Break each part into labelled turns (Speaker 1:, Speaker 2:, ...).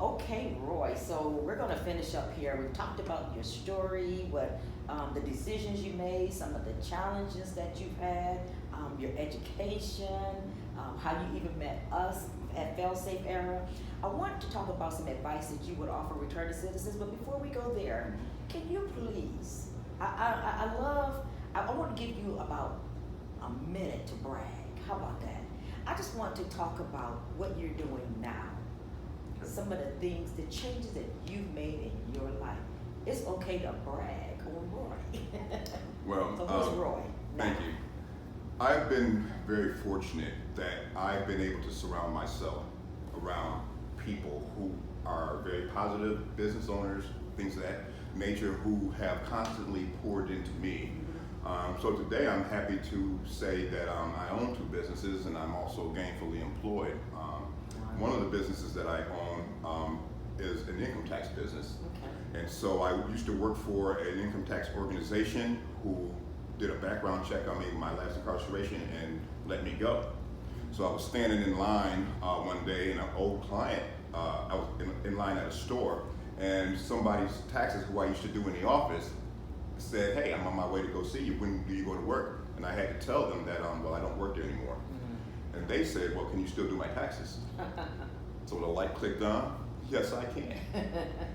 Speaker 1: Okay, Roy. So we're going to finish up here. We've talked about your story, what the decisions you made, some of the challenges that you've had, your education, how you even met us at FAILSAFE-ERA. I want to talk about some advice that you would offer returning citizens. But before we go there, can you please? I want to give you about a minute to brag. How about that? I just want to talk about what you're doing now. Some of the things, the changes that you've made in your life. It's okay to brag on Roy.
Speaker 2: Well,
Speaker 1: so who's Roy?
Speaker 2: Thank you. I've been very fortunate that I've been able to surround myself around people who are very positive business owners, things of that nature, who have constantly poured into me. So today I'm happy to say that I own two businesses and I'm also gainfully employed. One of the businesses that I own is an income tax business.
Speaker 1: Okay.
Speaker 2: And so I used to work for an income tax organization who did a background check on me in my last incarceration and let me go. So I was standing in line one day, and an old client, I was in line at a store, and somebody's taxes who I used to do in the office said, "Hey, I'm on my way to go see you. When do you go to work?" And I had to tell them that, well, I don't work there anymore. Mm-hmm. And they said, "Well, can you still do my taxes?" So the light clicked on. Yes, I can.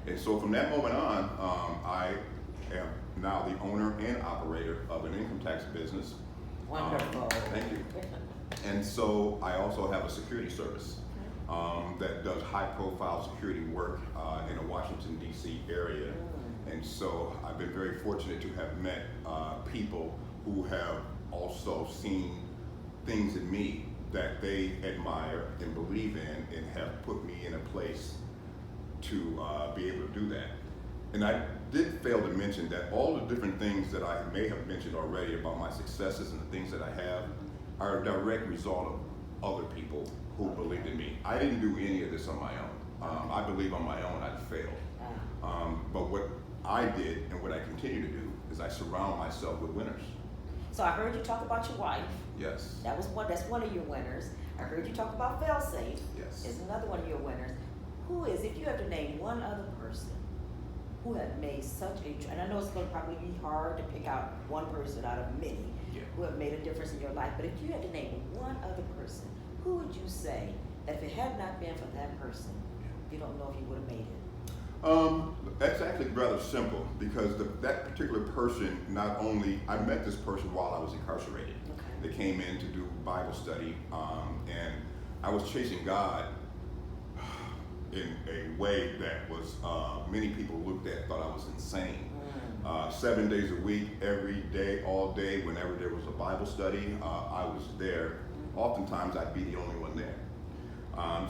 Speaker 2: And so from that moment on, I am now the owner and operator of an income tax business.
Speaker 1: Wonderful.
Speaker 2: Thank you. And so I also have a security service that does high-profile security work in the Washington, D.C. area. And so I've been very fortunate to have met people who have also seen things in me that they admire and believe in and have put me in a place to be able to do that. And I did fail to mention that all the different things that I may have mentioned already about my successes and the things that I have are a direct result of other people who believed in me. I didn't do any of this on my own. I believe on my own I'd failed. But what I did and what I continue to do is I surround myself with winners.
Speaker 1: So I heard you talk about your wife.
Speaker 2: Yes.
Speaker 1: That's one of your winners. I heard you talk about FAILSAFE.
Speaker 2: Yes.
Speaker 1: Is another one of your winners. Who is, if you have to name one other person who have made such a, and I know it's going to probably be hard to pick out one person out of many who have made a difference in your life, but if you had to name one other person, who would you say that if it had not been for that person, you don't know if you would have made it?
Speaker 2: That's actually rather simple because that particular person, not only, I met this person while I was incarcerated.
Speaker 1: Okay.
Speaker 2: They came in to do Bible study, and I was chasing God in a way that was, many people looked at, thought I was insane. 7 days a week, every day, all day, whenever there was a Bible study, I was there. Oftentimes I'd be the only one there.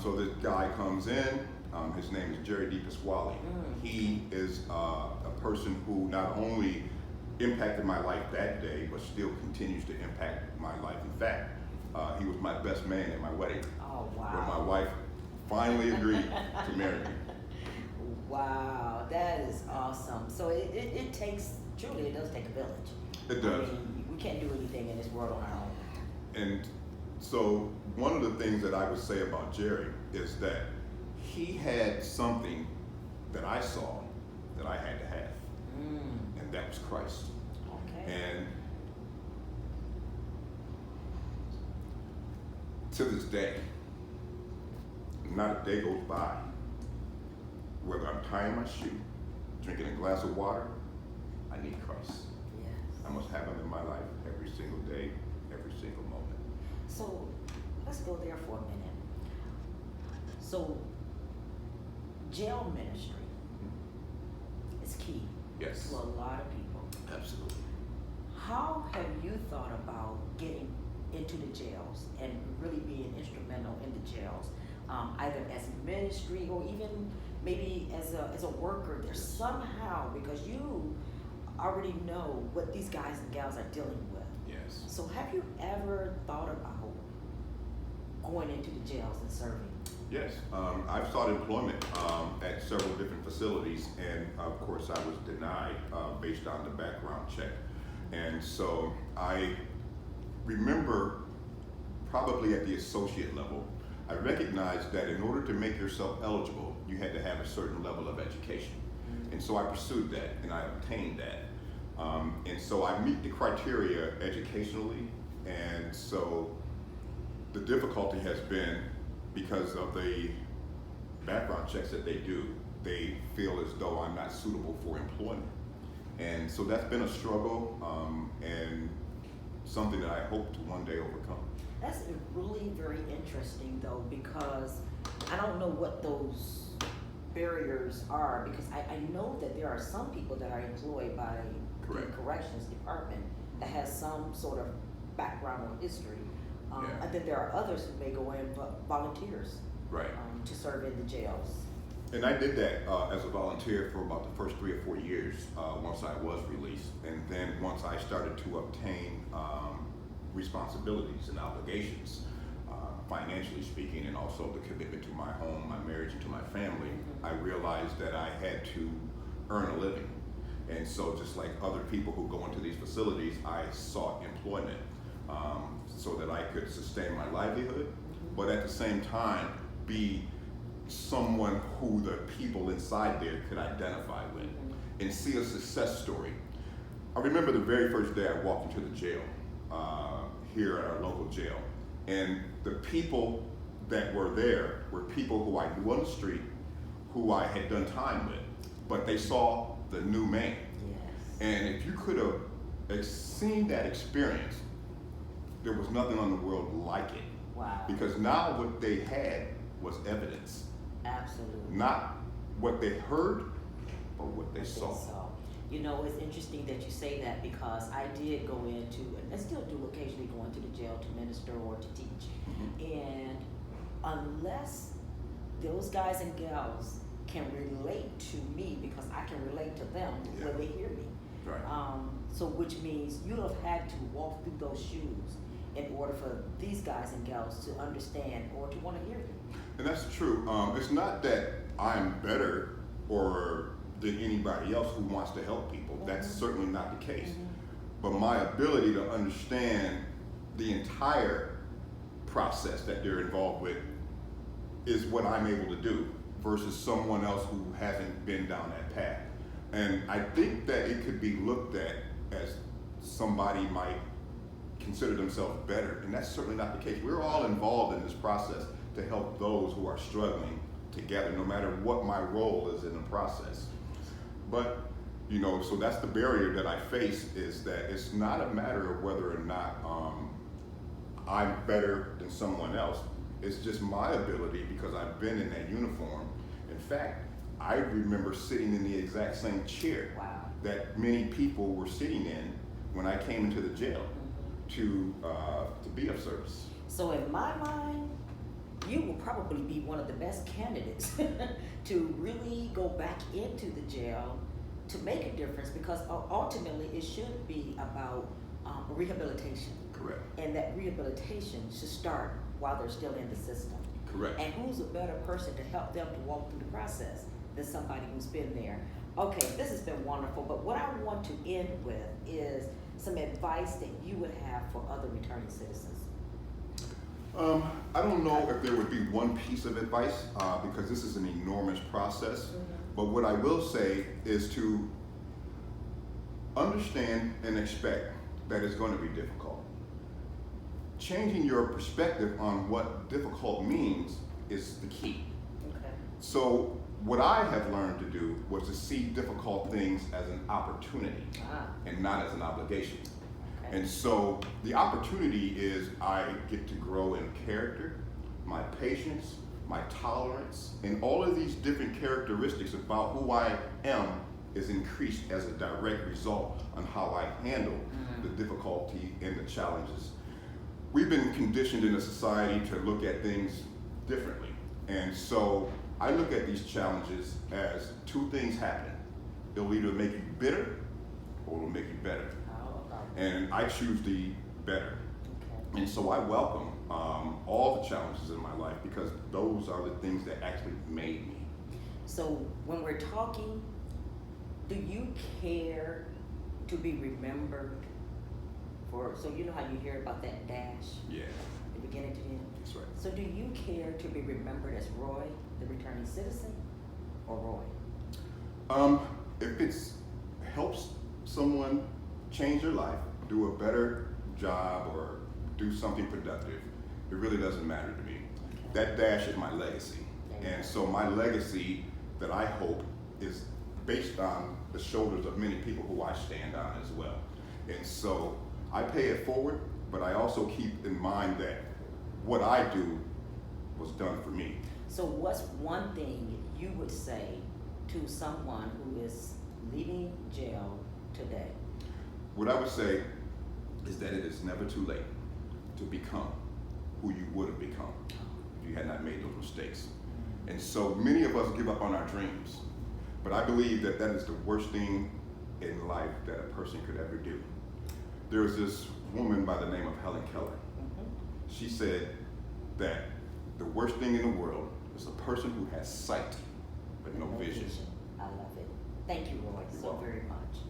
Speaker 2: So this guy comes in, his name is Jerry DePasquale. He is a person who not only impacted my life that day, but still continues to impact my life. In fact, he was my best man at my wedding.
Speaker 1: Oh, wow.
Speaker 2: When my wife finally agreed to marry me.
Speaker 1: Wow, that is awesome. So it takes, truly it does take a village.
Speaker 2: It does.
Speaker 1: I mean, we can't do anything in this world on our own.
Speaker 2: And so one of the things that I would say about Jerry is that he had something that I saw that I had to have, and that was Christ.
Speaker 1: Okay.
Speaker 2: And to this day, not a day goes by whether I'm tying my shoe, drinking a glass of water, I need Christ.
Speaker 1: Yes.
Speaker 2: I must have him in my life every single day, every single moment.
Speaker 1: So let's go there for a minute. So jail ministry is key
Speaker 2: Yes.
Speaker 1: to a lot of people.
Speaker 2: Absolutely.
Speaker 1: How have you thought about getting into the jails and really being instrumental in the jails, either as ministry or even maybe as a worker there somehow, because you already know what these guys and gals are dealing with.
Speaker 2: Yes.
Speaker 1: So have you ever thought about going into the jails and serving?
Speaker 2: Yes, I've sought employment at several different facilities, and of course I was denied based on the background check. And so I remember probably at the associate level, I recognized that in order to make yourself eligible, you had to have a certain level of education. And so I pursued that, and I obtained that. And so I meet the criteria educationally, and so the difficulty has been because of the background checks that they do, they feel as though I'm not suitable for employment. And so that's been a struggle, and something that I hope to one day overcome.
Speaker 1: That's really very interesting though, because I don't know what those barriers are, because I know that there are some people that are employed by the corrections department that has some sort of background or history. And then there are others who may go in volunteers to serve in the jails.
Speaker 2: And I did that as a volunteer for about the first 3 or 4 years once I was released. And then once I started to obtain responsibilities and obligations, financially speaking, and also the commitment to my home, my marriage, and to my family, I realized that I had to earn a living. And so just like other people who go into these facilities, I sought employment so that I could sustain my livelihood, but at the same time be someone who the people inside there could identify with and see a success story. I remember the very first day I walked into the jail, here at our local jail, and the people that were there were people who I knew on the street, who I had done time with, but they saw the new man. And if you could have seen that experience, there was nothing on the world like it.
Speaker 1: Wow.
Speaker 2: Because now what they had was evidence.
Speaker 1: Absolutely.
Speaker 2: Not what they heard, but what they saw.
Speaker 1: You know, it's interesting that you say that, because I did go into, and I still do occasionally go into the jail to minister or to teach. And unless those guys and gals can relate to me, because I can relate to them when they hear me. So which means you'd have had to walk through those shoes in order for these guys and gals to understand or to want to hear you.
Speaker 2: And that's true. It's not that I'm better or than anybody else who wants to help people. That's certainly not the case. But my ability to understand the entire process that they're involved with is what I'm able to do versus someone else who hasn't been down that path. And I think that it could be looked at as somebody might consider themselves better, and that's certainly not the case. We're all involved in this process to help those who are struggling together, no matter what my role is in the process. But, you know, so that's the barrier that I face, is that it's not a matter of whether or not I'm better than someone else. It's just my ability, because I've been in that uniform. In fact, I remember sitting in the exact same chair that many people were sitting in when I came into the jail to be of service.
Speaker 1: So in my mind, you will probably be one of the best candidates to really go back into the jail to make a difference, because ultimately it should be about rehabilitation.
Speaker 2: Correct.
Speaker 1: And that rehabilitation should start while they're still in the system.
Speaker 2: Correct.
Speaker 1: And who's a better person to help them to walk through the process than somebody who's been there? Okay, this has been wonderful, but what I want to end with is some advice that you would have for other returning citizens.
Speaker 2: I don't know if there would be one piece of advice, because this is an enormous process, but what I will say is to understand and expect that it's going to be difficult. Changing your perspective on what difficult means is the key. So what I have learned to do was to see difficult things as an opportunity and not as an obligation. And so the opportunity is I get to grow in character, my patience, my tolerance, and all of these different characteristics about who I am is increased as a direct result on how I handle the difficulty and the challenges. We've been conditioned in a society to look at things differently. And so I look at these challenges as two things happening. It'll either make you bitter or it'll make you better. And I choose the better. And so I welcome all the challenges in my life, because those are the things that actually made me.
Speaker 1: So when we're talking, do you care to be remembered for, so you know how you hear about that dash?
Speaker 2: Yeah.
Speaker 1: You beginning to end.
Speaker 2: That's right.
Speaker 1: So do you care to be remembered as Roy, the returning citizen, or Roy?
Speaker 2: If it helps someone change their life, do a better job, or do something productive, it really doesn't matter to me. That dash is my legacy. And so my legacy that I hope is based on the shoulders of many people who I stand on as well. And so I pay it forward, but I also keep in mind that what I do was done for me.
Speaker 1: So what's one thing you would say to someone who is leaving jail today?
Speaker 2: What I would say is that it is never too late to become who you would have become if you had not made those mistakes. And so many of us give up on our dreams, but I believe that that is the worst thing in life that a person could ever do. There was this woman by the name of Helen Keller. She said that the worst thing in the world is a person who has sight but no vision.
Speaker 1: I love it. Thank you, Roy, so very much.